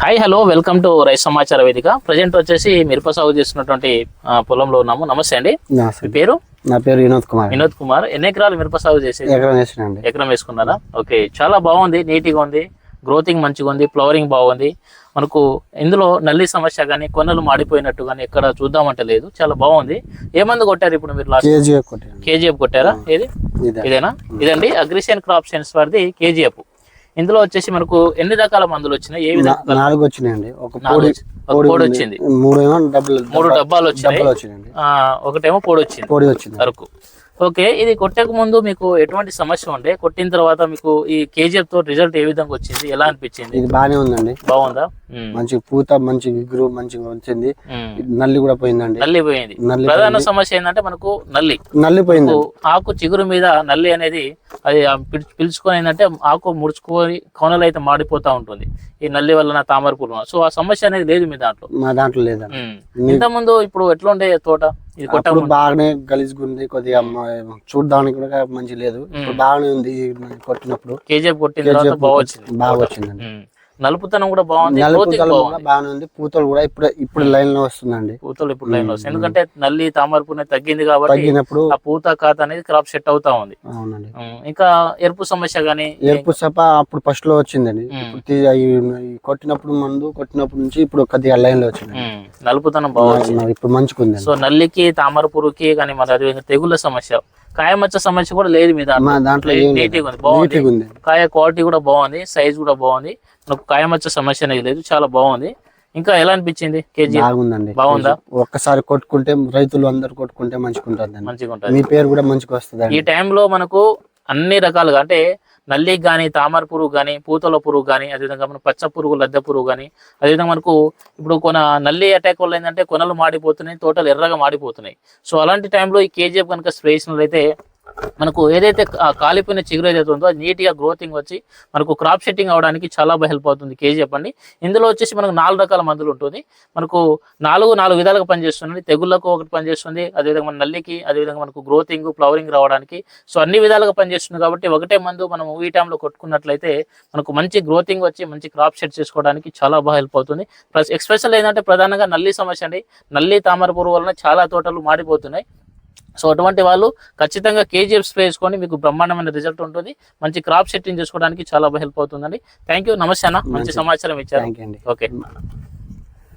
Hi hello welcome to రైతు సమాచార వేదిక. ప్రజెంట్ వచ్చేసి మిరప సాగు చేస్తున్నటువంటి పొలంలో ఉన్నాము. నమస్తే అండి, మీ పేరు? నా పేరు వినోద్ కుమార్. వినోద్ కుమార్, ఎన్ని ఎకరాలు మిరప సాగు చేసేది? ఎకరం వేసుకున్నారా? ఓకే, చాలా బాగుంది, నీట్గా ఉంది, గ్రోతింగ్ మంచిగా ఉంది, ఫ్లవరింగ్ బాగుంది. మనకు ఇందులో నల్లి సమస్య కానీ కొనలు మాడిపోయినట్టు కానీ ఎక్కడ చూద్దామంటే లేదు, చాలా బాగుంది. ఏ మందు కొట్టారు ఇప్పుడు మీరు? కేజీఎఫ్ కొట్టారా? ఏది ఇదేనా? ఇదండి అగ్రిసియన్ క్రాప్ సైన్స్ వారిది కేజీఎఫ్. ఇందులో వచ్చేసి మనకు ఎన్ని రకాల మందులు వచ్చినాయి? ఏ విధంగా? 4 వచ్చినాయండి. ఒక పొడి వచ్చింది, 3 డబ్బాలు వచ్చినాయి, ఒకటేమో పొడి వచ్చింది వరకు. ఓకే, ఇది కొట్టక ముందు మీకు ఎటువంటి సమస్య ఉండే? కొట్టిన తర్వాత మీకు ఈ కేజీఎఫ్ తో రిజల్ట్ ఏ విధంగా వచ్చింది, ఎలా అనిపించింది? ఇది బాగానే ఉందండి. బాగుందా? మంచి పూత, మంచి ఇగురు మంచిగా వచ్చింది. నల్లి కూడా పోయిందండి. నల్లి పోయింది. ప్రధాన సమస్య ఏంటంటే మనకు నల్లి పోయింది. ఆకు చిగురు మీద నల్లి అనేది అది పిలుచుకొని ఏంటంటే ఆకు ముడుచుకొని కొనలు అయితే మాడిపోతా ఉంటుంది ఈ నల్లి వలన, తామర పురుగు. సో ఆ సమస్య అనేది లేదు మీ దాంట్లో? మా దాంట్లో లేదండి. ఇంత ముందు ఇప్పుడు ఎట్లా ఉండే తోట? ఇది కొట్టడం బాగానే గలీజ్గా ఉంది, కొద్దిగా చూడడానికి కూడా మంచి లేదు. బాగానే ఉంది. కొట్టినప్పుడు కేజీఎఫ్ కొట్టిన తర్వాత బాగా వచ్చిందండి. నలుపుతనం కూడా బాగుంది, బాగానే ఉంది. పూతలు కూడా ఇప్పుడు లైన్ లో వస్తుందండి. పూతలు ఇప్పుడు లైన్ లో వస్తుంది, ఎందుకంటే నల్లి తామర పురుగు తగ్గింది కాబట్టి తగ్గినప్పుడు ఆ పూత కాత అనేది క్రాప్ సెట్ అవుతా ఉంది. అవునండి. ఇంకా ఎరుపు సమస్య గానీ? ఎరుపు సప అప్పుడు ఫస్ట్ లో వచ్చిందండి. కొట్టినప్పుడు నుంచి ఇప్పుడు కొద్దిగా లైన్ లో వచ్చింది. నలుపుతనం బాగుంది, ఇప్పుడు మంచిగా ఉంది. సో నల్లికి తామర పురుగుకి కానీ మరి అదేవిధంగా తెగుళ్ళ సమస్య, కాయమచ్చ సమస్య కూడా లేదు మీ దాంట్లో. నీట్గా ఉంది, బాగుంది. కాయ క్వాలిటీ కూడా బాగుంది, సైజ్ కూడా బాగుంది. మనకు కాయమచ్చ సమస్య అనేది లేదు, చాలా బాగుంది. ఇంకా ఎలా అనిపించింది కేజీ? బాగుందండి. బాగుందా? ఒక్కసారి కొట్టుకుంటే రైతులు అందరు కొట్టుకుంటే మంచిగా ఉంటుంది. మీ పేరు కూడా మంచిగా వస్తుంది. ఈ టైంలో మనకు అన్ని రకాలుగా అంటే నల్లికి కానీ, తామర పురుగు కానీ, పూతల పురుగు కానీ, అదేవిధంగా మన పచ్చ పురుగు, లద్దె పురుగు కానీ, అదేవిధంగా మనకు ఇప్పుడు నల్లి అటాక్ వల్ల ఏంటంటే కొనలు మాడిపోతున్నాయి, తోటలు ఎర్రగా మాడిపోతున్నాయి. సో అలాంటి టైంలో ఈ కేజీఎఫ్ కనుక స్ప్రే చేసినట్లయితే మనకు ఏదైతే కాలిపోయిన చిగురు ఏదైతే ఉందో అది నీట్గా గ్రోతింగ్ వచ్చి మనకు క్రాప్ సెట్టింగ్ అవడానికి చాలా బాగా హెల్ప్ అవుతుంది కేజీఎఫ్ అండి. ఇందులో వచ్చేసి మనకు 4 రకాల మందులు ఉంటుంది. మనకు 4 విధాలుగా పనిచేస్తుంది. తెగుళ్ళకు ఒకటి పనిచేస్తుంది, అదేవిధంగా మన నల్లికి, అదేవిధంగా మనకు గ్రోతింగ్, ఫ్లవరింగ్ రావడానికి. సో అన్ని విధాలుగా పనిచేస్తుంది కాబట్టి ఒకటే మందు మనం ఈ టైంలో కొట్టుకున్నట్లయితే మనకు మంచి గ్రోతింగ్ వచ్చి మంచి క్రాప్ సెట్ చేసుకోవడానికి చాలా బాగా హెల్ప్ అవుతుంది. ప్లస్ ఎక్స్పెషల్ ఏంటంటే ప్రధానంగా నల్లి సమస్య అండి. నల్లి తామర పురుగు వలన చాలా తోటలు మాడిపోతున్నాయి. సో అటువంటి వాళ్ళు ఖచ్చితంగా కేజీఎఫ్ స్ప్రే చేసుకొని మీకు బ్రహ్మాండమైన రిజల్ట్ ఉంటుంది. మంచి క్రాప్ సెట్టింగ్ చేసుకోవడానికి చాలా బాగా హెల్ప్ అవుతుందండి. Thank you. నమస్తే అన్న, మంచి సమాచారం ఇచ్చారు. ఓకే.